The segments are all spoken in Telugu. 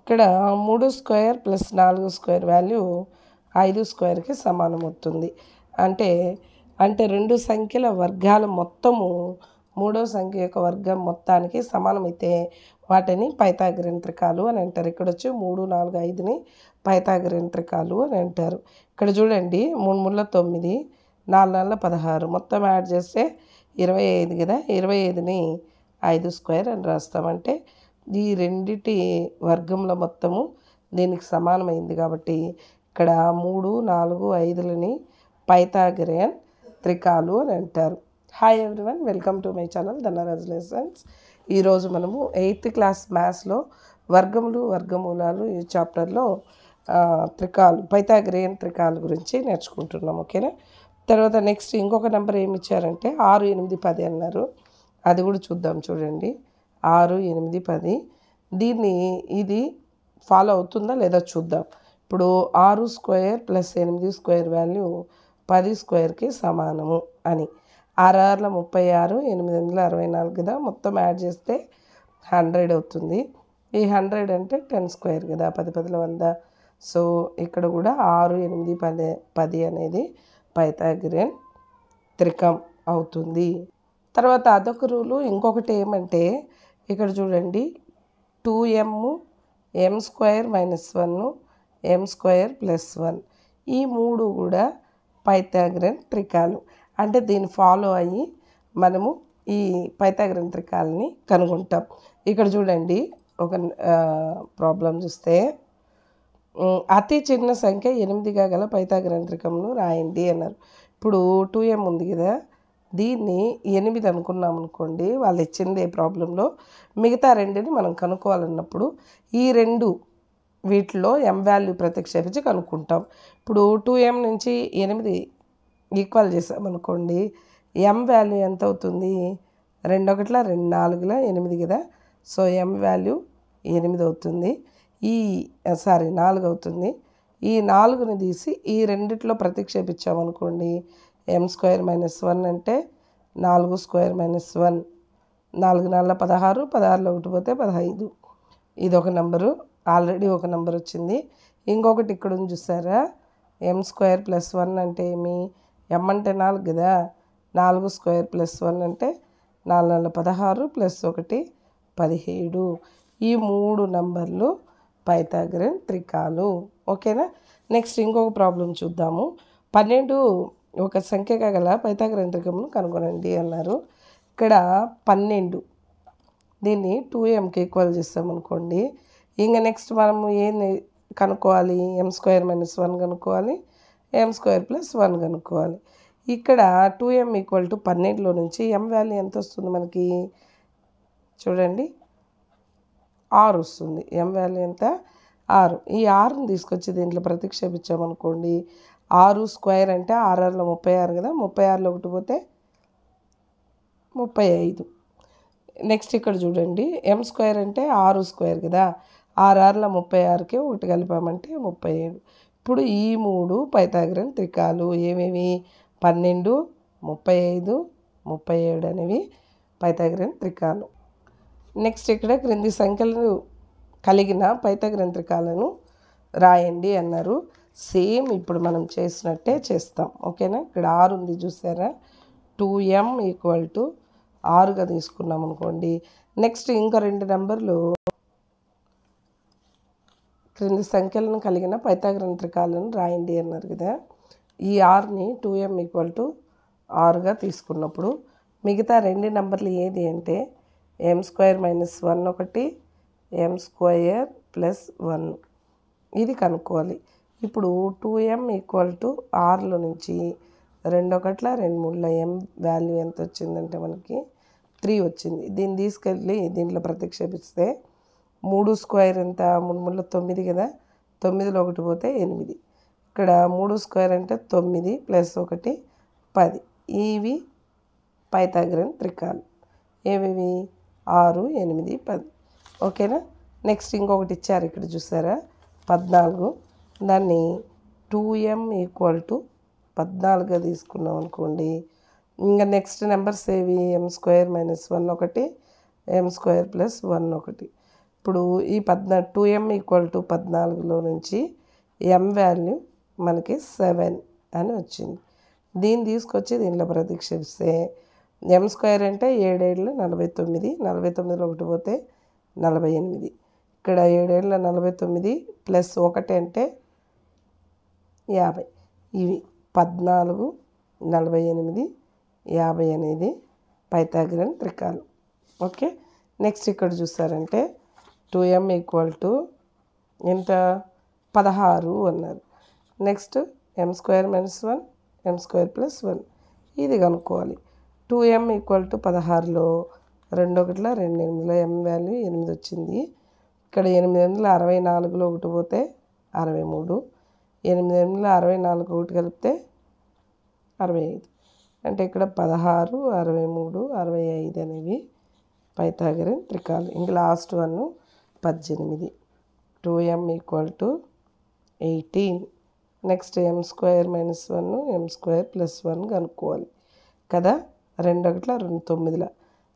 ఇక్కడ 3 స్క్వేర్ ప్లస్ 4 స్క్వేర్ వాల్యూ 5 స్క్వేర్కి సమానం అవుతుంది. అంటే అంటే రెండు సంఖ్యల వర్గాల మొత్తము మూడో సంఖ్య యొక్క వర్గం మొత్తానికి సమానమైతే వాటిని పైథాగరన్ త్రికాలు అని అంటారు. ఇక్కడ వచ్చి 3, 4, 5ని పైథాగరన్ త్రికాలు అని అంటారు. ఇక్కడ చూడండి 3 3 9, 4 4 16 మొత్తం యాడ్ చేస్తే 25 కదా. 25ని 5 స్క్వేర్ అని రాస్తామంటే ఈ రెండిటి వర్గంలో మొత్తము దీనికి సమానమైంది కాబట్టి ఇక్కడ 3, 4, 5లని పైథాగరన్ త్రికాలు అని అంటారు. Hi everyone, welcome to my channel Dhanraj lessons. ఈరోజు మనము 8th క్లాస్ మ్యాథ్స్లో వర్గములు వర్గమూలాలు ఈ చాప్టర్లో త్రికాలు పైథాగరన్ త్రికాలు గురించి నేర్చుకుంటున్నాం. ఓకేనా. తర్వాత నెక్స్ట్ ఇంకొక నెంబర్ ఏమి ఇచ్చారంటే 6, 8, 10 అన్నారు. అది కూడా చూద్దాం. చూడండి 6, 8, 10 దీన్ని ఇది ఫాలో అవుతుందా లేదా చూద్దాం. ఇప్పుడు 6 స్క్వేర్ ప్లస్ 8 స్క్వేర్ వాల్యూ 10 స్క్వేర్కి సమానము అని 6 6 36, 8 8 64 కదా. మొత్తం యాడ్ చేస్తే 100 అవుతుంది. ఈ 100 అంటే 10 స్క్వేర్ కదా, 10 10 100. సో ఇక్కడ కూడా 6, 8, 10 అనేది పైథాగరన్ త్రికం అవుతుంది. తర్వాత అదొక రూలు. ఇంకొకటి ఏమంటే ఇక్కడ చూడండి 2m m square minus 1 m square plus 1 ఈ మూడు కూడా పైథాగరన్ త్రికాలు. అంటే దీన్ని ఫాలో అయ్యి మనము ఈ పైథాగరన్ త్రికాలని కనుగొంటాం. ఇక్కడ చూడండి ఒక ప్రాబ్లం చూస్తే అతి చిన్న సంఖ్య 8గా గల పైథాగరన్ త్రికంను రాయండి అన్నారు. ఇప్పుడు 2m ఉంది కదా, దీన్ని 8 అనుకున్నాం అనుకోండి. వాళ్ళు ఇచ్చింది ఏ ప్రాబ్లంలో మిగతా రెండుని మనం కనుక్కోవాలన్నప్పుడు ఈ రెండు వీటిలో m వాల్యూ ప్రతిక్షేపించి కనుక్కుంటాం. ఇప్పుడు 2m నుంచి 8 ఈక్వల్ చేసామనుకోండి, m వాల్యూ ఎంత అవుతుంది? 2 1 2 4 8 కదా. సో m వాల్యూ 8 అవుతుంది. 4 అవుతుంది. ఈ 4ని తీసి ఈ రెండిట్లో ప్రతిక్షేపించామనుకోండి, m స్క్వేర్ మైనస్ 1 అంటే 4 స్క్వేర్ మైనస్ 1, 4 4 16, 16లో 1 పోతే 15. ఇది ఒక నెంబరు, ఆల్రెడీ ఒక నెంబర్ వచ్చింది. ఇంకొకటి ఇక్కడ ఉంది చూసారా, m స్క్వేర్ ప్లస్ 1 అంటే ఏమి? m అంటే 4 కదా. 4 స్క్వేర్ ప్లస్ 1 అంటే 4 4 16 ప్లస్ 1 17. ఈ మూడు నంబర్లు పైథాగరన్ త్రికాలు. ఓకేనా. నెక్స్ట్ ఇంకొక ప్రాబ్లం చూద్దాము. 12 ఒక సంఖ్యగా గల పైథాగరన్ త్రికంను కనుగొనండి అన్నారు. ఇక్కడ 12 దీన్ని 2mకి ఈక్వల్ చేస్తామనుకోండి. ఇంకా నెక్స్ట్ మనము ఏం కనుక్కోవాలి? m స్క్వేర్ మైనస్ 1 కనుక్కోవాలి, m స్క్వేర్ ప్లస్ 1 కనుక్కోవాలి. ఇక్కడ 2m ఈక్వల్ టు 12లో నుంచి m వాల్యూ ఎంత వస్తుంది మనకి? చూడండి 6 వస్తుంది. m వాల్యూ ఎంత? 6. ఈ 6ని తీసుకొచ్చి దీంట్లో ప్రతిక్షేపించామనుకోండి, 6 స్క్వేర్ అంటే 6 6లో 36 కదా. 36లో 1 పోతే 35. నెక్స్ట్ ఇక్కడ చూడండి m స్క్వేర్ అంటే 6 స్క్వేర్ కదా. 6 6లో 36కి 1 కలిపామంటే 37. ఇప్పుడు ఈ మూడు పైథాగరన్ త్రికాలు ఏమేమి? 12, 35, 37 అనేవి పైథాగరన్ త్రికాలు. నెక్స్ట్ ఇక్కడ క్రింది సంఖ్యలను కలిగిన పైథాగరన్ త్రికాలను రాయండి అన్నారు. సేమ్ ఇప్పుడు మనం చేసినట్టే చేస్తాం. ఓకేనా. ఇక్కడ 6 ఉంది చూసారా, 2m ఈక్వల్ టు 6గా తీసుకున్నాం అనుకోండి. నెక్స్ట్ ఇంకా రెండు నెంబర్లు క్రింది సంఖ్యలను కలిగిన పైథాగరన్ త్రికాలను రాయండి అన్నారు కదా. ఈ 6ని 2m ఈక్వల్ టు 6గా తీసుకున్నప్పుడు మిగతా రెండు నెంబర్లు ఏది అంటే m స్క్వేర్ మైనస్ 1 ఒకటి, m స్క్వేర్ ప్లస్ 1 ఇది కనుక్కోవాలి. ఇప్పుడు 2m ఈక్వల్ టు 6లో నుంచి 2 1 2 3లో m వాల్యూ ఎంత వచ్చిందంటే మనకి 3 వచ్చింది. దీన్ని తీసుకెళ్ళి దీంట్లో ప్రతిక్షేపిస్తే 3 స్క్వేర్ ఎంత? 3 3లో 9 కదా. 9లో 1 పోతే 8. ఇక్కడ 3 స్క్వేర్ అంటే 9 ప్లస్ 1 10. ఇవి పైథాగరన్ త్రికాలు. ఏవేవి? 6, 8, 10. ఓకేనా. నెక్స్ట్ ఇంకొకటి ఇచ్చారు ఇక్కడ చూసారా, 14. దాన్ని 2m ఈక్వల్ టు 14గా తీసుకున్నాం అనుకోండి. ఇంకా నెక్స్ట్ నెంబర్స్ ఏవి? m స్క్వేర్ మైనస్ 1 ఒకటి, m స్క్వేర్ ప్లస్ 1 ఒకటి. ఇప్పుడు ఈ 2m ఈక్వల్ టు 14లో నుంచి m వాల్యూ మనకి 7 అని వచ్చింది. దీన్ని తీసుకొచ్చి దీనిలో ప్రతిక్షేపిస్తే m² అంటే 7 7 49, 49లో ఒకటి పోతే 48. ఇక్కడ 7 7 49 ప్లస్ 1 అంటే 50. ఇవి 14, 48, 50 అనేది పైథాగరన్ త్రికాలు. ఓకే, నెక్స్ట్ ఇక్కడ చూసారంటే 2m ఈక్వల్ టు ఎంత 16 అన్నారు. నెక్స్ట్ m² - 1 m² + 1 ఇది కనుక్కోవాలి. 2m ఈక్వల్ టు 16లో 2 1 2 8లో m వాల్యూ 8 వచ్చింది. ఇక్కడ 8 8 64లో ఒకటి పోతే 63, 8 8 64 ఒకటి కలిపితే 65. అంటే ఇక్కడ 16, 63, 65 అనేవి పైథాగరన్ త్రికాలు. ఇంక last one 18. 2m equal to 18. Next m² - 1 m² + 1 కనుక్కోవాలి కదా. 2 1 2 9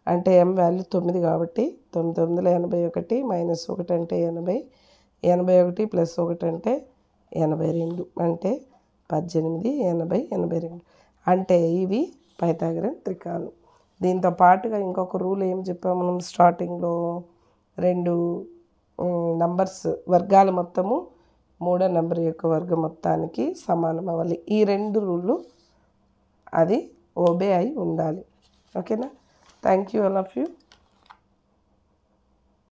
అంటే m వాల్యూ 9 కాబట్టి 9 9 81 - 1 అంటే 80, 81 + 1 అంటే 82 అంటే 18, 80, 82 అంటే ఇవి పైథాగరన్ త్రికాలు. దీంతో పాటుగా ఇంకొక రూల్ ఏం చెప్పాము మనం స్టార్టింగ్లో, 2 నంబర్స్ వర్గాల మొత్తము మూడో నెంబర్ యొక్క వర్గ మొత్తానికి సమానం అవ్వాలి. ఈ 2 రూళ్ళు అది ఓబే అయి ఉండాలి. ఓకేనా. Thank you all of you.